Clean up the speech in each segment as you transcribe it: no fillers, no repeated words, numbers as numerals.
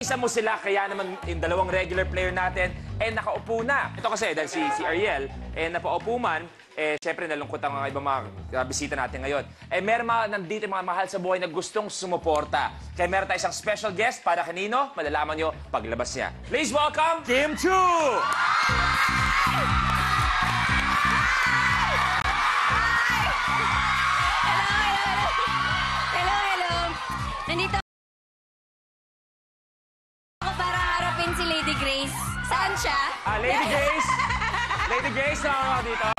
Isa mo sila, kaya naman yung dalawang regular player natin, nakaupo na. Ito kasi, dahil si Ariel, napaupo man, syempre nalungkot ang mga ibang mga bisita natin ngayon. Meron nandito mga mahal sa buhay na gustong sumuporta. Kaya meron tayo isang special guest para kanino, malalaman nyo paglabas niya. Please welcome, Kim Chu! Nandito ako para harapin si Lady Grace. Saan siya? Lady Grace! Lady Grace, na dito.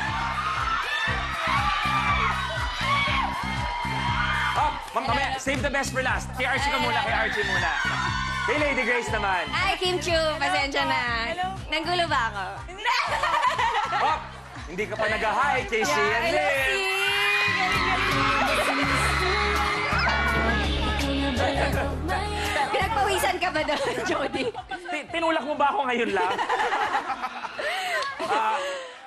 Mamaya, save the best for last. Kay Archie ka muna, kay Archie muna. Kay Lady Grace naman. Ay, Kim Chu, pasensya na. Nanggulo ba ako? Hindi ka pa nag-hi kay Sian Lim. Pinagpawisan ka ba doon, Jody? Tinulak mo ba ako ngayon lang?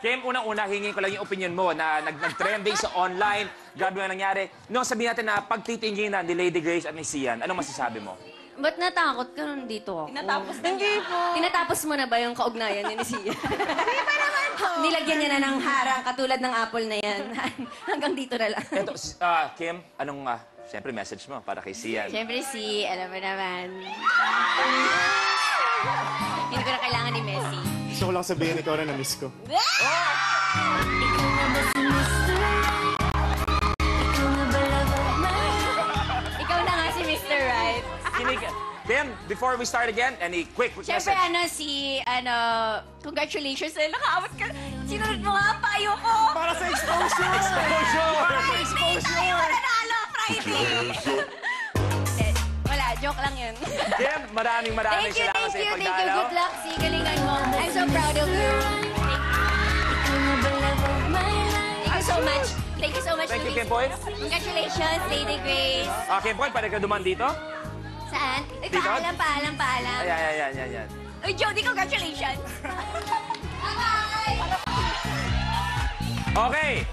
Kim, unang-una, hingin ko lang yung opinion mo na nag-trending sa online. Grabe ang nangyari. Noong sabihin natin na pagtitinginan ni Lady Grace at ni Sian, anong masasabi mo? Ba't natakot ka nung dito ako? Tinatapos na niya. Tinatapos mo na ba yung kaugnayan niya ni Sian? Hindi pa naman po. Nilagyan niya na ng harang katulad ng apple na yan. Hanggang dito na lang. Ito, Kim, anong, siyempre, message mo para kay Sian? Siyempre alam mo naman. Hindi ko na kailangan ni Messi. Gusto ko lang sabihin, ikaw na na-miss ko. Ikaw na nga si Mr. Right. Kim, before we start again, any quick Siyempre, message? congratulations dahil nakaawat ka. Sinunod mo nga ang payo ko. Para sa exposure! Friday tayo mananalo, Friday! Wala, joke lang yun. Kim, maraming salamat sa iyong Thank you. pagdalaw. Good luck. See, galingan mo. I'm so proud of you. Thank you so much. Thank you so much. Thank you, Kim Poy. Congratulations, Lady Grace. Kim Poy, pwede ka duman dito? Saan? Dito? Paalam. Ayan. Uy, Jody, congratulations. Bye-bye! Okay.